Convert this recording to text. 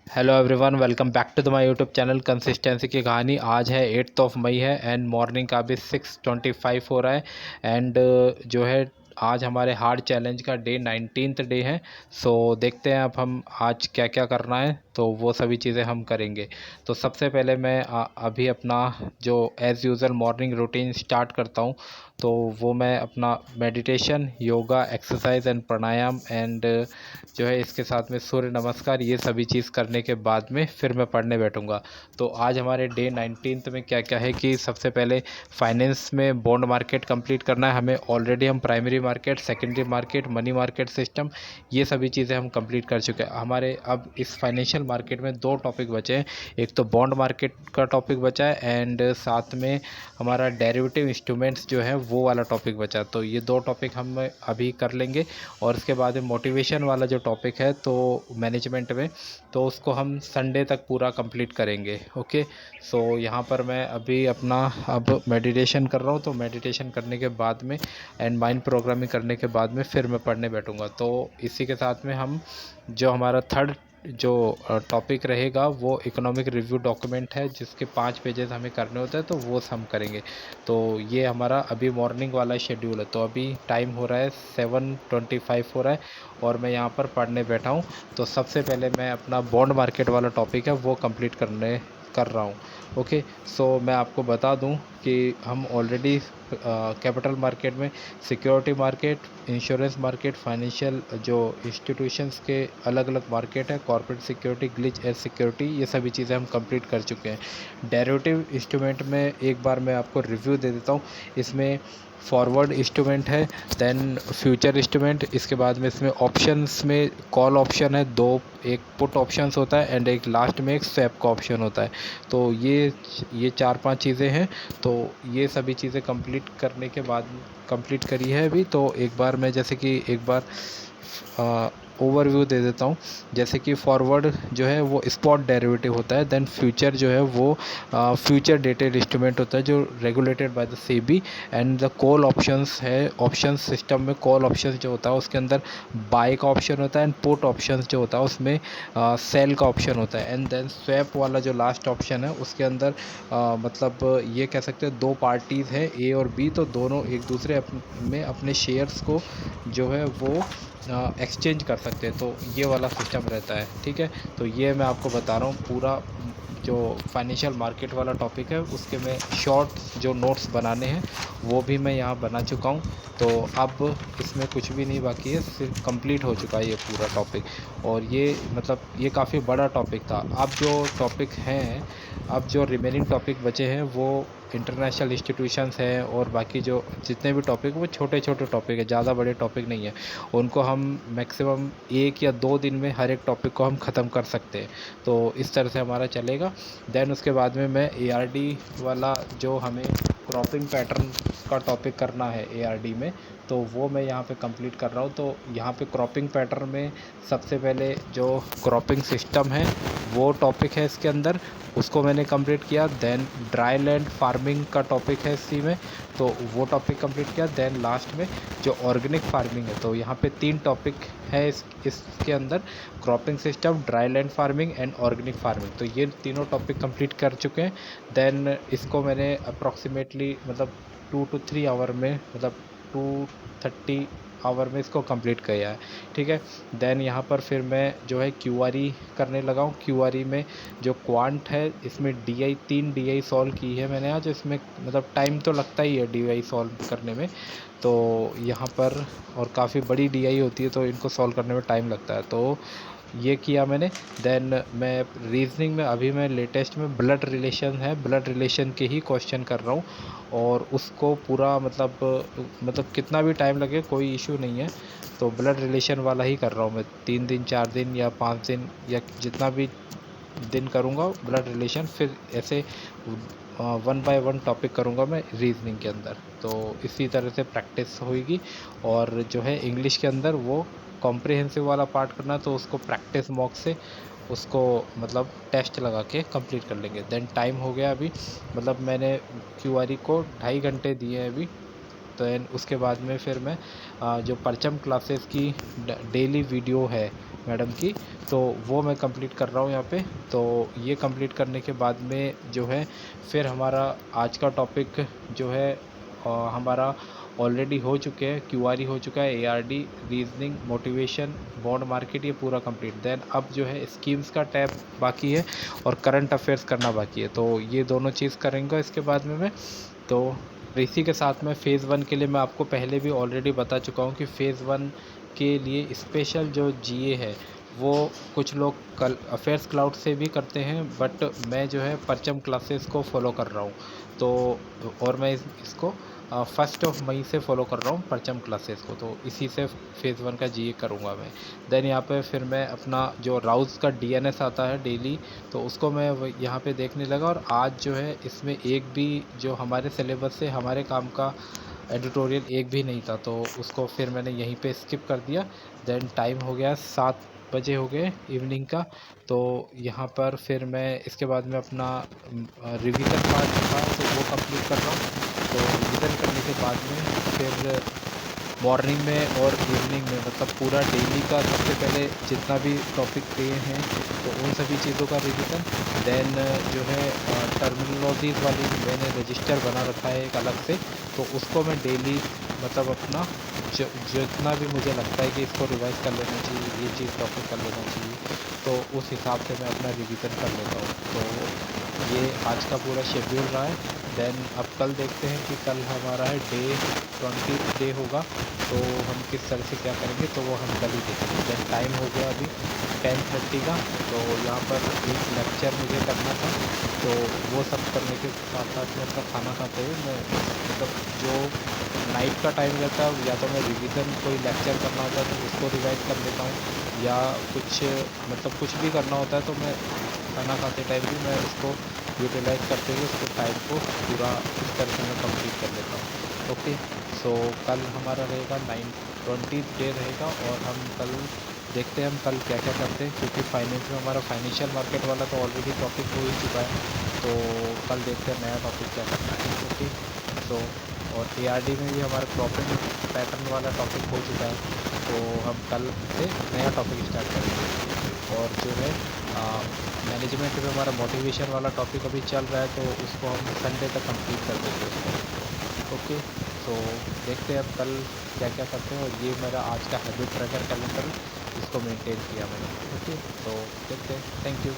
Hello everyone, welcome back to the my YouTube channel consistency की कहानी। आज है 8 मई है एंड मॉर्निंग का अभी 6:25 हो रहा है। एंड जो है आज हमारे हार्ड चैलेंज का डे 19th डे है। सो देखते हैं अब हम आज क्या क्या करना है, तो वो सभी चीज़ें हम करेंगे। तो सबसे पहले मैं अभी अपना जो as usual morning routine start करता हूँ। तो वो मैं अपना meditation, yoga, exercise and pranayama and जो है इसके साथ में सूर्य नमस्कार, ये सभी चीज़ करने के बाद में फिर मैं पढ़ने बैठूँगा। तो आज हमारे डे 19th में क्या क्या है कि सबसे पहले फाइनेंस में बॉन्ड मार्केट कंप्लीट करना है हमें। ऑलरेडी हम primary market, secondary market, money market system, ये सभी चीज़ें हम कंप्लीट कर चुके हैं। हमारे अब इस फाइनेंशियल मार्केट में दो टॉपिक बचे हैं। एक तो बॉन्ड मार्केट का टॉपिक बचा है एंड साथ में हमारा डेरिवेटिव इंस्ट्रूमेंट्स जो है वो वाला टॉपिक बचा। तो ये दो टॉपिक हम अभी कर लेंगे और उसके बाद में मोटिवेशन वाला जो टॉपिक है तो मैनेजमेंट में, तो उसको हम संडे तक पूरा कंप्लीट करेंगे। ओके। सो यहाँ पर मैं अभी अपना अब मेडिटेशन कर रहा हूँ। तो मेडिटेशन करने के बाद में एंड माइंड प्रोग्रामिंग करने के बाद में फिर मैं पढ़ने बैठूँगा। तो इसी के साथ में हम जो हमारा थर्ड जो टॉपिक रहेगा वो इकोनॉमिक रिव्यू डॉक्यूमेंट है, जिसके 5 पेजेस हमें करने होते हैं, तो वो हम करेंगे। तो ये हमारा अभी मॉर्निंग वाला शेड्यूल है। तो अभी टाइम हो रहा है 7:25 हो रहा है और मैं यहाँ पर पढ़ने बैठा हूँ। तो सबसे पहले मैं अपना बॉन्ड मार्केट वाला टॉपिक है वो कंप्लीट कर रहा हूँ। ओके। सो मैं आपको बता दूँ कि हम ऑलरेडी कैपिटल मार्केट में security market, insurance market, financial जो इंस्टीट्यूशंस के अलग अलग मार्केट है, कॉर्पोरेट सिक्योरिटी, ग्लिच एज सिक्योरिटी, ये सभी चीज़ें हम कंप्लीट कर चुके हैं। डेरिवेटिव इंस्ट्रूमेंट में एक बार मैं आपको रिव्यू दे देता हूँ। इसमें फॉरवर्ड इंस्ट्रूमेंट है, देन फ्यूचर इंस्ट्रूमेंट, इसके बाद में इसमें ऑप्शंस में कॉल ऑप्शन है दो, एक पुट ऑप्शंस होता है एंड एक लास्ट में एक स्वैप का ऑप्शन होता है। तो ये 4-5 चीज़ें हैं। तो ये सभी चीज़ें कंप्लीट करने के बाद कंप्लीट करी है अभी। तो एक बार मैं जैसे कि एक बार ओवरव्यू दे देता हूँ। जैसे कि फॉरवर्ड जो है वो स्पॉट डेरिवेटिव होता है, देन फ्यूचर जो है वो फ्यूचर डेटेड इंस्ट्रूमेंट होता है जो regulated by the SEBI. And the call options है, ऑप्शन सिस्टम में कॉल ऑप्शंस जो होता है उसके अंदर बाय का ऑप्शन होता है एंड पुट ऑप्शंस जो होता है उसमें सेल का ऑप्शन होता है। एंड देन स्वैप वाला जो लास्ट ऑप्शन है उसके अंदर मतलब ये कह सकते हैं दो पार्टीज़ हैं ए और बी, तो दोनों एक दूसरे में अपने शेयर्स को जो है वो एक्सचेंज कर सकते हैं। तो ये वाला सिस्टम रहता है। ठीक है। तो ये मैं आपको बता रहा हूँ पूरा जो फाइनेंशियल मार्केट वाला टॉपिक है उसके मैं शॉर्ट जो नोट्स बनाने हैं वो भी मैं यहाँ बना चुका हूँ। तो अब इसमें कुछ भी नहीं बाकी है, सिर्फ कंप्लीट हो चुका है ये पूरा टॉपिक। और ये मतलब ये काफ़ी बड़ा टॉपिक था। अब जो टॉपिक हैं, अब जो रिमेनिंग टॉपिक बचे हैं वो इंटरनेशनल इंस्टीट्यूशंस हैं और बाकी जो जितने भी टॉपिक वो छोटे छोटे टॉपिक है, ज़्यादा बड़े टॉपिक नहीं है। उनको हम मैक्सिमम 1 या 2 दिन में हर एक टॉपिक को हम ख़त्म कर सकते हैं। तो इस तरह से हमारा चलेगा। देन उसके बाद में मैं ARD वाला जो हमें क्रॉपिंग पैटर्न का टॉपिक करना है ARD में, तो वो मैं यहाँ पे कंप्लीट कर रहा हूँ। तो यहाँ पे क्रॉपिंग पैटर्न में सबसे पहले जो क्रॉपिंग सिस्टम है वो टॉपिक है इसके अंदर, उसको मैंने कंप्लीट किया। देन ड्राई लैंड फार्मिंग का टॉपिक है इसी में, तो वो टॉपिक कंप्लीट किया। देन लास्ट में जो ऑर्गेनिक फार्मिंग है, तो यहाँ पे 3 टॉपिक है इसके अंदर, cropping system, dry land farming and organic farming. तो ये तीनों टॉपिक कंप्लीट कर चुके हैं। देन इसको मैंने अप्रॉक्सीमेटली मतलब 2 to 3 आवर में, मतलब 2:30 आवर में इसको कंप्लीट किया है। ठीक है। देन यहाँ पर फिर मैं जो है QRE करने लगा हूँ। QRE में जो क्वांट है इसमें DI 3 DI सॉल्व की है मैंने आज। इसमें मतलब टाइम तो लगता ही है DI सॉल्व करने में, तो यहाँ पर और काफ़ी बड़ी DI होती है तो इनको सॉल्व करने में टाइम लगता है। तो ये किया मैंने। देन मैं रीजनिंग में अभी मैं लेटेस्ट में ब्लड रिलेशन है, ब्लड रिलेशन के ही क्वेश्चन कर रहा हूँ और उसको पूरा मतलब कितना भी टाइम लगे कोई इशू नहीं है। तो ब्लड रिलेशन वाला ही कर रहा हूँ मैं, 3 दिन 4 दिन या 5 दिन या जितना भी दिन करूँगा ब्लड रिलेशन। फिर ऐसे 1 by 1 टॉपिक करूँगा मैं रीजनिंग के अंदर। तो इसी तरह से प्रैक्टिस होगी। और जो है इंग्लिश के अंदर वो कॉम्प्रिहेंसिव वाला पार्ट करना, तो उसको प्रैक्टिस मॉक से उसको मतलब टेस्ट लगा के कंप्लीट कर लेंगे। देन टाइम हो गया अभी, मतलब मैंने QRE को 2.5 घंटे दिए हैं अभी। देन उसके बाद में फिर मैं जो परचम क्लासेस की डेली वीडियो है मैडम की, तो वो मैं कंप्लीट कर रहा हूँ यहाँ पे। तो ये कंप्लीट करने के बाद में जो है फिर हमारा आज का टॉपिक जो है हमारा ऑलरेडी हो चुके हैं, क्यूआरई हो चुका है, ARD, reasoning, motivation, bond market, ये पूरा कंप्लीट। देन अब जो है स्कीम्स का टैब बाकी है और करंट अफेयर्स करना बाकी है, तो ये दोनों चीज़ करेंगे इसके बाद में मैं। तो इसी के साथ में फ़ेज़ 1 के लिए मैं आपको पहले भी ऑलरेडी बता चुका हूँ कि फ़ेज़ 1 के लिए स्पेशल जो जीए है वो कुछ लोग कल अफेयर्स क्लाउड से भी करते हैं, बट मैं जो है परचम क्लासेस को फॉलो कर रहा हूँ। तो और मैं इसको 1 मई से फॉलो कर रहा हूँ परचम क्लासेस को, तो इसी से फ़ेज़ 1 का जीए करूँगा मैं। देन यहाँ पे फिर मैं अपना जो राउज़ का डीएनएस आता है डेली, तो उसको मैं यहाँ पे देखने लगा। और आज जो है इसमें एक भी जो हमारे सिलेबस से हमारे काम का एडिटोरियल एक भी नहीं था, तो उसको फिर मैंने यहीं पे स्किप कर दिया। देन टाइम हो गया 7 बजे हो गए इवनिंग का, तो यहाँ पर फिर मैं इसके बाद में अपना रिवीजन पार्ट था तो वो कंप्लीट कर रहा हूँ। तो रिवीजन करने के बाद में फिर मॉर्निंग में और इवनिंग में मतलब पूरा डेली का सबसे पहले जितना भी टॉपिक दिए हैं तो उन सभी चीज़ों का रिवीजन। देन जो है टर्मिनोलॉजीज़ वाली मैंने रजिस्टर बना रखा है एक अलग से, तो उसको मैं डेली मतलब अपना जितना भी मुझे लगता है कि इसको रिवाइज़ कर लेना चाहिए, ये चीज़ टॉपिक कर लेना चाहिए, तो उस हिसाब से मैं अपना रिवीजन कर लेता हूँ। तो ये आज का पूरा शेड्यूल रहा है। देन अब कल देखते हैं कि कल हमारा है डे 20 डे होगा, तो हम किस तरह से क्या करेंगे तो वो हम कल ही देखेंगे। देन टाइम हो गया अभी 10:30 का, तो यहाँ पर एक लेक्चर मुझे करना था, तो वो सब करने के साथ साथ में अपना खाना खाते हुए मैं मतलब जो नाइट का टाइम रहता है या तो मैं रिवीजन कोई लेक्चर करना होता है तो उसको रिवाइज कर लेता हूँ, या कुछ मतलब कुछ भी करना होता है तो मैं खाना खाते टाइम भी मैं उसको यूटिलाइज़ करते हुए उसको टाइम को पूरा इस तरह से मैं कंप्लीट कर लेता हूँ। ओके, सो कल हमारा रहेगा 9-20 डे रहेगा, और हम कल देखते हैं हम कल क्या क्या करते हैं, क्योंकि फाइनेंस में हमारा फाइनेंशियल मार्केट वाला तो ऑलरेडी टॉपिक हो ही चुका है, तो कल देखते हैं नया टॉपिक क्या करना है। ओके, सो और एआरडी में भी हमारा प्रॉफिट पैटर्न वाला टॉपिक हो चुका है, तो हम कल से नया टॉपिक स्टार्ट करेंगे। और जो है मैनेजमेंट में हमारा मोटिवेशन वाला टॉपिक अभी चल रहा है, तो उसको हम संडे तक कंप्लीट कर देंगे उसको। ओके, तो देखते हैं अब कल क्या क्या करते हैं, और ये मेरा आज का हैबिट ट्रैकर कैलेंडर इसको मेंटेन किया मैंने। ओके, तो देखते हैं। Thank you.